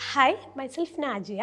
Hi myself Najiya.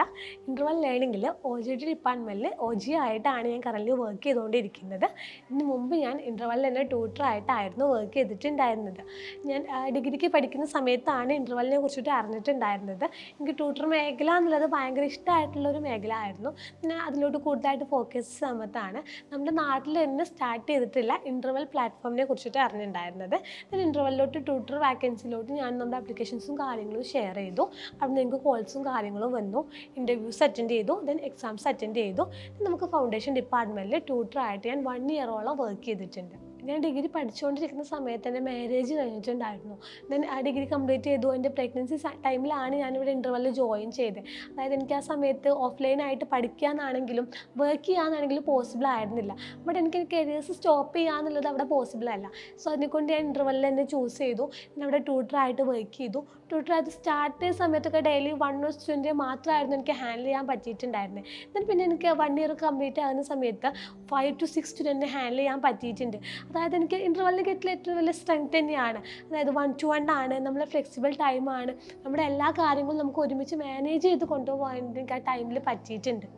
Interval ലേണിങ്ങിൽ OJT ഡിപ്പാർട്ട്മെൻറ്റിൽ OG ആയിട്ടാണ് ഞാൻ കറൻറ്റ്ലി വർക്ക് ചെയ്തുകൊണ്ടിരിക്കുന്നത്. ഇതിന് മുമ്പ് ഞാൻ ഇൻ്റർവെല്ലിൽ തന്നെ ട്യൂട്ടറായിട്ടായിരുന്നു വർക്ക് ചെയ്തിട്ടുണ്ടായിരുന്നത്. ഞാൻ ഡിഗ്രിക്ക് പഠിക്കുന്ന സമയത്താണ് ഇൻ്റർവെല്ലിനെ കുറിച്ചിട്ട് അറിഞ്ഞിട്ടുണ്ടായിരുന്നത്. എനിക്ക് ട്യൂട്ടർ മേഖല എന്നുള്ളത് ഭയങ്കര ഇഷ്ടമായിട്ടുള്ളൊരു മേഖല ആയിരുന്നു. പിന്നെ അതിലോട്ട് കൂടുതലായിട്ട് ഫോക്കസ് സമയത്താണ് നമ്മുടെ നാട്ടിൽ തന്നെ സ്റ്റാർട്ട് ചെയ്തിട്ടുള്ള ഇൻ്റർവെൽ പ്ലാറ്റ്ഫോമിനെ കുറിച്ചിട്ട് അറിഞ്ഞിട്ടുണ്ടായിരുന്നത്. ഞാൻ ഇൻ്റർവെല്ലിലോട്ട് ട്യൂട്ടർ വാക്കൻസിയിലോട്ട് ഞാൻ നമ്മുടെ ആപ്ലിക്കേഷൻസും കാര്യങ്ങളും ഷെയർ ചെയ്തു. അവിടെ എനിക്ക് കോൾസും കാര്യങ്ങളും വന്നു, ഇൻ്റർവ്യൂസ് അറ്റൻഡ് ചെയ്തു, ദെൻ എക്സാംസ് അറ്റൻഡ് ചെയ്തു. നമുക്ക് ഫൗണ്ടേഷൻ ഡിപ്പാർട്ട്മെൻറ്റിൽ ട്യൂട്ടറായിട്ട് ഞാൻ 1 ഇയറോളം വർക്ക് ചെയ്തിട്ടുണ്ട്. ഞാൻ ഡിഗ്രി പഠിച്ചുകൊണ്ടിരിക്കുന്ന സമയത്ത് എൻ്റെ മാരേജ് കഴിഞ്ഞിട്ടുണ്ടായിരുന്നു. ദെൻ ഡിഗ്രി കംപ്ലീറ്റ് ചെയ്തു. എൻ്റെ പ്രഗ്നൻസി ടൈമിലാണ് ഞാനിവിടെ ഇൻ്റർവെല്ലിൽ ജോയിൻ ചെയ്തത്. അതായത് എനിക്ക് ആ സമയത്ത് ഓഫ്ലൈനായിട്ട് പഠിക്കാനാണെങ്കിലും വർക്ക് ചെയ്യാനാണെങ്കിലും പോസിബിൾ ആയിരുന്നില്ല. ബട്ട് എനിക്ക് കരിയേഴ്സ് സ്റ്റോപ്പ് ചെയ്യാന്നുള്ളത് അവിടെ പോസിബിൾ അല്ല. സോ അതിനെക്കൊണ്ട് ഞാൻ ഇൻ്റർവെല്ലിൽ തന്നെ ചൂസ് ചെയ്തു. ഞാൻ അവിടെ ട്യൂട്ടറായിട്ട് വർക്ക് ചെയ്തു. ട്യൂട്ടറായിട്ട് സ്റ്റാർട്ട് ചെയ്ത സമയത്തൊക്കെ ഡെയിലി 1 or 2 മാത്രമായിരുന്നു എനിക്ക് ഹാൻഡിൽ ചെയ്യാൻ പറ്റിയിട്ടുണ്ടായിരുന്നത്. ദെൻ പിന്നെ എനിക്ക് 1 ഇയർ കംപ്ലീറ്റ് ആകുന്ന സമയത്ത് 5 to 6 സ്റ്റുഡൻറ്റിനെ ഹാൻഡിൽ ചെയ്യാൻ പറ്റിയിട്ടുണ്ട്. അതായത് എനിക്ക് ഇൻ്റർവെല്ലിൽ കിട്ടിയ ഏറ്റവും വലിയ സ്ട്രെങ്ത് തന്നെയാണ്. അതായത് 1-to-1 ആണ്, നമ്മൾ ഫ്ലെക്സിബിൾ ടൈമാണ്, നമ്മുടെ എല്ലാ കാര്യങ്ങളും നമുക്ക് ഒരുമിച്ച് മാനേജ് ചെയ്ത് കൊണ്ടുപോകാൻ എനിക്ക് ആ ടൈമിൽ പറ്റിയിട്ടുണ്ട്.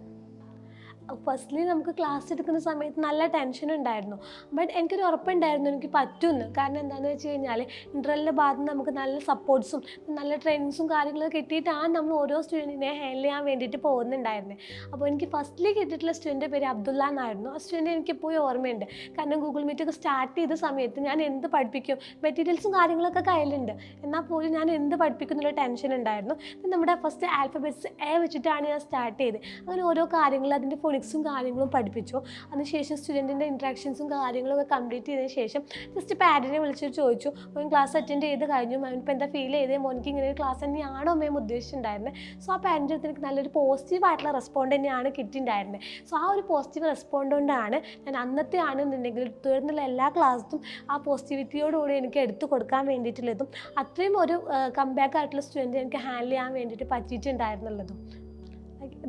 ഫസ്റ്റ്ലി നമുക്ക് ക്ലാസ് എടുക്കുന്ന സമയത്ത് നല്ല ടെൻഷൻ ഉണ്ടായിരുന്നു. ബട്ട് എനിക്കൊരു ഉറപ്പുണ്ടായിരുന്നു എനിക്ക് പറ്റുമെന്ന്. കാരണം എന്താണെന്ന് വെച്ച് കഴിഞ്ഞാൽ ഇൻ്റർവെല്ലിൻ്റെ ഭാഗത്ത് നിന്ന് നമുക്ക് നല്ല സപ്പോർട്ട്സും നല്ല ട്രെയിനിങ്സും കാര്യങ്ങളൊക്കെ കിട്ടിയിട്ടാണ് നമ്മൾ ഓരോ സ്റ്റുഡൻറ്റിനെ ഹാൻഡിൽ ചെയ്യാൻ വേണ്ടിയിട്ട് പോകുന്നുണ്ടായിരുന്നത്. അപ്പോൾ എനിക്ക് ഫസ്റ്റ്ലി കിട്ടിയിട്ടുള്ള സ്റ്റുഡൻറ്റിൻ്റെ പേര് അബ്ദുള്ള എന്നായിരുന്നു. ആ സ്റ്റുഡൻറ്റ് എനിക്കിപ്പോഴും ഓർമ്മയുണ്ട്. കാരണം ഗൂഗിൾ മീറ്റൊക്കെ സ്റ്റാർട്ട് ചെയ്ത സമയത്ത് ഞാൻ എന്ത് പഠിപ്പിക്കും, മെറ്റീരിയൽസും കാര്യങ്ങളൊക്കെ കയ്യിലുണ്ട്, എന്നാൽ പോലും ഞാൻ എന്ത് പഠിപ്പിക്കും എന്നുള്ള ടെൻഷൻ ഉണ്ടായിരുന്നു. നമ്മുടെ ഫസ്റ്റ് ആൽഫബറ്റ്സ് A വെച്ചിട്ടാണ് ഞാൻ സ്റ്റാർട്ട് ചെയ്തത്. അങ്ങനെ ഓരോ കാര്യങ്ങളും അതിൻ്റെ ഫോണിക്സും കാര്യങ്ങളും പഠിപ്പിച്ചു. അതിനുശേഷം സ്റ്റുഡൻറ്റിൻ്റെ ഇൻട്രാക്ഷൻസും കാര്യങ്ങളൊക്കെ കംപ്ലീറ്റ് ചെയ്തതിന് ശേഷം ജസ്റ്റ് പാരൻറ്റിനെ വിളിച്ചിട്ട് ചോദിച്ചു, മോൻ ക്ലാസ് അറ്റൻഡ് ചെയ്ത് കഴിഞ്ഞു, മോനിപ്പോൾ എന്താ ഫീൽ ചെയ്തത്, മോനിക്ക് ഇങ്ങനെ ഒരു ക്ലാസ് തന്നെയാണോ മേം ഉദ്ദേശിച്ചിട്ടുണ്ടായിരുന്നത്. സോ ആ പാരൻറ്റ് അടുത്ത് എനിക്ക് നല്ലൊരു പോസിറ്റീവായിട്ടുള്ള റെസ്പോണ്ട് തന്നെയാണ് കിട്ടിയിട്ടുണ്ടായിരുന്നത്. സോ ആ ഒരു പോസിറ്റീവ് റെസ്പോണ്ട് കൊണ്ടാണ് ഞാൻ അന്നത്തെ ആണെന്നുണ്ടെങ്കിൽ തുടർന്നുള്ള എല്ലാ ക്ലാസ്സും ആ പോസിറ്റിവിറ്റിയോടുകൂടി എനിക്ക് എടുത്തു കൊടുക്കാൻ വേണ്ടിയിട്ടുള്ളതും അത്രയും ഒരു കംബാക്ക് ആയിട്ടുള്ള സ്റ്റുഡൻറ്റ് എനിക്ക് ഹാൻഡിൽ ചെയ്യാൻ വേണ്ടിയിട്ട് പറ്റിയിട്ടുണ്ടായിരുന്നുള്ളതും.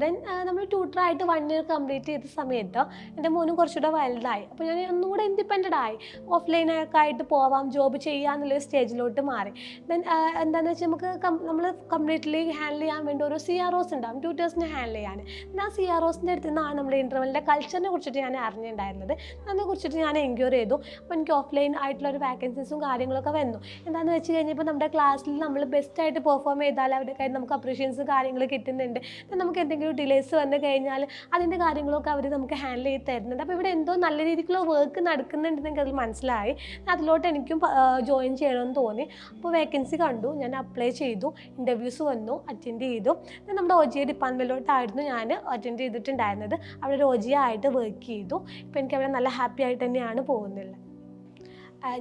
ദെൻ നമ്മൾ ട്യൂട്ടറായിട്ട് 1 ഇയർ കംപ്ലീറ്റ് ചെയ്ത സമയത്ത് എൻ്റെ മോനും കുറച്ചുകൂടെ വലുതായി. അപ്പോൾ ഞാൻ ഒന്നുകൂടെ ഇൻഡിപെൻഡൻ്റ് ആയി. ഓഫ്ലൈനൊക്കെ ആയിട്ട് പോവാം, ജോബ് ചെയ്യാമെന്നുള്ളൊരു സ്റ്റേജിലോട്ട് മാറി. ദെൻ എന്താണെന്ന് വെച്ചാൽ നമുക്ക് നമ്മൾ കംപ്ലീറ്റ്ലി ഹാൻഡിൽ ചെയ്യാൻ വേണ്ടി ഓരോ CROs ഉണ്ടാകും ട്യൂട്ടേഴ്സിനെ ഹാൻഡിൽ ചെയ്യാൻ. പിന്നെ ആ CROസിൻ്റെ അടുത്ത് നിന്നാണ് നമ്മുടെ ഇൻ്റർവെല്ലിൻ്റെ കൾച്ചറിനെ കുറിച്ചിട്ട് ഞാൻ അറിഞ്ഞിട്ടുണ്ടായിരുന്നത്. അതിനെക്കുറിച്ചിട്ട് ഞാൻ എൻക്വയറി ചെയ്തു. അപ്പോൾ എനിക്ക് ഓഫ്ലൈൻ ആയിട്ടുള്ളൊരു വാക്കൻസീസും കാര്യങ്ങളൊക്കെ വന്നു. എന്താണെന്ന് വെച്ച് കഴിഞ്ഞപ്പോൾ നമ്മുടെ ക്ലാസ്സിൽ നമ്മൾ ബെസ്റ്റായിട്ട് പെർഫോം ചെയ്താൽ അവിടെയൊക്കെ നമുക്ക് അപ്രീഷിയേഷൻസ് കാര്യങ്ങൾ കിട്ടുന്നുണ്ട്. നമുക്ക് എന്തെങ്കിലും ഡിലേസ് വന്നു കഴിഞ്ഞാൽ അതിൻ്റെ കാര്യങ്ങളൊക്കെ അവർ നമുക്ക് ഹാൻഡിൽ ചെയ്ത് തരുന്നുണ്ട്. അപ്പോൾ ഇവിടെ എന്തോ നല്ല രീതിക്കുള്ള വർക്ക് നടക്കുന്നുണ്ടെന്ന് എനിക്ക് അതിൽ മനസ്സിലായി. അതിലോട്ട് എനിക്കും ജോയിൻ ചെയ്യണമെന്ന് തോന്നി. അപ്പോൾ വേക്കൻസി കണ്ടു, ഞാൻ അപ്ലൈ ചെയ്തു, ഇൻ്റർവ്യൂസ് വന്നു, അറ്റൻഡ് ചെയ്തു. നമ്മുടെ OG ഡിപ്പാർട്ട്മെൻറ്റിലോട്ടായിരുന്നു ഞാൻ അറ്റൻഡ് ചെയ്തിട്ടുണ്ടായിരുന്നത്. അവിടെ ഒരു OG ആയിട്ട് വർക്ക് ചെയ്തു. ഇപ്പോൾ എനിക്ക് അവിടെ നല്ല ഹാപ്പി ആയിട്ട് തന്നെയാണ് പോകുന്നത്.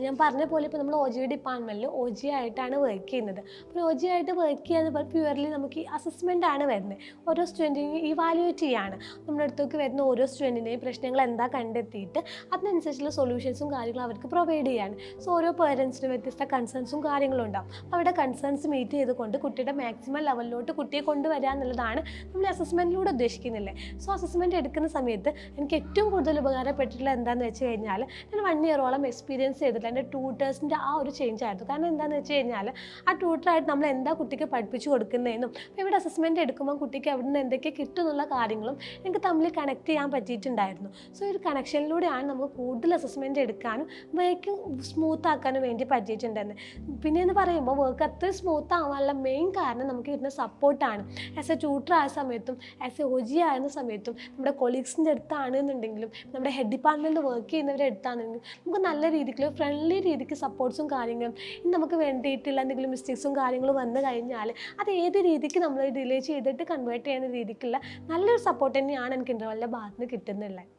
ഞാൻ പറഞ്ഞ പോലെ ഇപ്പോൾ നമ്മൾ OG ഡിപ്പാർട്ട്മെൻറ്റിൽ OG ആയിട്ടാണ് വർക്ക് ചെയ്യുന്നത്. അപ്പോൾ OG ആയിട്ട് വർക്ക് ചെയ്യുന്നത് പ്യുവർലി നമുക്ക് ഈ അസസ്മെൻ്റ് ആണ് വരുന്നത്. ഓരോ സ്റ്റുഡൻറ്റിനെയും ഇവാലുവേറ്റ് ചെയ്യാണ്. നമ്മുടെ അടുത്തേക്ക് വരുന്ന ഓരോ സ്റ്റുഡൻറ്റിനെയും പ്രശ്നങ്ങൾ എന്താ കണ്ടെത്തിയിട്ട് അതിനനുസരിച്ചുള്ള സൊല്യൂഷൻസും കാര്യങ്ങളും അവർക്ക് പ്രൊവൈഡ് ചെയ്യാണ്. സോ ഓരോ പേരൻസിനും വ്യത്യസ്ത കൺസേൺസും കാര്യങ്ങളും ഉണ്ടാവും. അവരുടെ കൺസേൺസ് മീറ്റ് ചെയ്തുകൊണ്ട് കുട്ടിയുടെ മാക്സിമം ലെവലിലോട്ട് കുട്ടിയെ കൊണ്ടുവരിക എന്നുള്ളതാണ് നമ്മൾ അസസ്മെൻറ്റിലൂടെ ഉദ്ദേശിക്കുന്നില്ലേ. സോ അസസ്മെൻറ്റ് എടുക്കുന്ന സമയത്ത് എനിക്ക് ഏറ്റവും കൂടുതൽ ഉപകാരപ്പെട്ടിട്ടുള്ളത് എന്താണെന്ന് വെച്ച് കഴിഞ്ഞാൽ ഞാൻ 1 ഇയറോളം എക്സ്പീരിയൻസ് ചെയ്തിട്ട് എൻ്റെ ട്യൂട്ടേഴ്സിൻ്റെ ആ ഒരു ചേഞ്ച് ആയിരുന്നു. കാരണം എന്താണെന്ന് വെച്ച് കഴിഞ്ഞാൽ ആ ട്യൂട്ടറായിട്ട് നമ്മൾ എന്താ കുട്ടിക്ക് പഠിപ്പിച്ചു കൊടുക്കുന്നതെന്നും അപ്പോൾ ഇവിടെ അസസ്മെൻറ്റ് എടുക്കുമ്പോൾ കുട്ടിക്ക് അവിടെ നിന്ന് എന്തൊക്കെ കിട്ടും എന്നുള്ള കാര്യങ്ങളും എനിക്ക് തമ്മിൽ കണക്ട് ചെയ്യാൻ പറ്റിയിട്ടുണ്ടായിരുന്നു. സോ ഈ ഒരു കണക്ഷനിലൂടെയാണ് നമുക്ക് കൂടുതൽ അസസ്മെൻറ്റ് എടുക്കാനും വർക്ക് സ്മൂത്ത് ആക്കാനും വേണ്ടി പറ്റിയിട്ടുണ്ടായിരുന്നു. പിന്നെ എന്ന് പറയുമ്പോൾ വർക്ക് അത്ര സ്മൂത്ത് ആവാനുള്ള മെയിൻ കാരണം നമുക്ക് കിട്ടുന്ന സപ്പോർട്ടാണ്. ആസ് എ ട്യൂട്ടർ ആയ സമയത്തും ആസ് എ OG ആയിരുന്ന സമയത്തും നമ്മുടെ കൊളീഗ്സിൻ്റെ അടുത്താണെന്നുണ്ടെങ്കിലും നമ്മുടെ ഹെഡ് ഡിപ്പാർട്ട്മെൻറ്റിൽ വർക്ക് ചെയ്യുന്നവരുടെ അടുത്താണെങ്കിലും നമുക്ക് നല്ല രീതിക്ക് ഫ്രണ്ട്ലി രീതിക്ക് സപ്പോർട്ട്സും കാര്യങ്ങളും നമുക്ക് വേണ്ടിയിട്ടുള്ള എന്തെങ്കിലും മിസ്റ്റേക്സും കാര്യങ്ങളും വന്നു കഴിഞ്ഞാൽ അത് ഏത് രീതിക്ക് നമ്മൾ ഡിലേ ചെയ്തിട്ട് കൺവേർട്ട് ചെയ്യുന്ന രീതിക്കുള്ള നല്ലൊരു സപ്പോർട്ട് തന്നെയാണ് എനിക്ക് ഇൻ്റർവെല്ലിൻ്റെ ഭാഗത്ത് നിന്ന് കിട്ടുന്നുള്ളത്.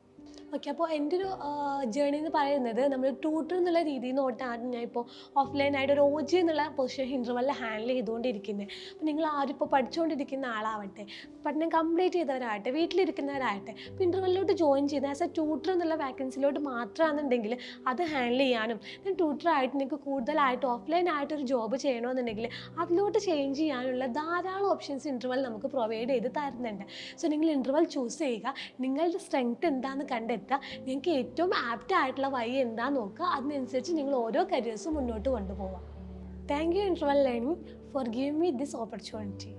ഓക്കെ, അപ്പോൾ എൻ്റെ ഒരു ജേണി എന്ന് പറയുന്നത് നമ്മൾ ട്യൂട്ടർ എന്നുള്ള രീതിയിൽ നിന്ന് തൊട്ടാണ് ഞാൻ ഇപ്പോൾ ഓഫ്ലൈനായിട്ട് ഒരു OG എന്നുള്ള പൊസിഷൻ ഇൻ്റർവെല്ലിൽ ഹാൻഡിൽ ചെയ്തുകൊണ്ടിരിക്കുന്നത്. അപ്പോൾ നിങ്ങൾ ആരും ഇപ്പോൾ പഠിച്ചുകൊണ്ടിരിക്കുന്ന ആളാവട്ടെ, പഠനം കംപ്ലീറ്റ് ചെയ്തവരാകട്ടെ, വീട്ടിലിരിക്കുന്നവരാകട്ടെ, ഇപ്പോൾ ഇൻ്റർവെല്ലിലോട്ട് ജോയിൻ ചെയ്ത് ആസ് എ ട്യൂട്ടർ എന്നുള്ള വാക്കൻസിലോട്ട് മാത്രമാണെന്നുണ്ടെങ്കിൽ അത് ഹാൻഡിൽ ചെയ്യാനും ഞാൻ ട്യൂട്ടറായിട്ട് നിങ്ങൾക്ക് കൂടുതലായിട്ട് ഓഫ്ലൈനായിട്ടൊരു ജോബ് ചെയ്യണമെന്നുണ്ടെങ്കിൽ അതിലോട്ട് ചേഞ്ച് ചെയ്യാനുള്ള ധാരാളം ഓപ്ഷൻസ് ഇൻ്റർവെൽ നമുക്ക് പ്രൊവൈഡ് ചെയ്ത് തരുന്നുണ്ട്. സോ നിങ്ങൾ ഇൻ്റർവെൽ ചൂസ് ചെയ്യുക, നിങ്ങളുടെ സ്ട്രെങ്ത് എന്താണെന്ന് കണ്ടെത്തുക, നിങ്ങൾക്ക് ഏറ്റവും ആപ്റ്റ് ആയിട്ടുള്ള വഴി എന്താണെന്ന് നോക്കുക, അതിനനുസരിച്ച് നിങ്ങൾ ഓരോ കരിയേഴ്സും മുന്നോട്ട് കൊണ്ടുപോകാം. Thank you interval learning four giving me this opportunity.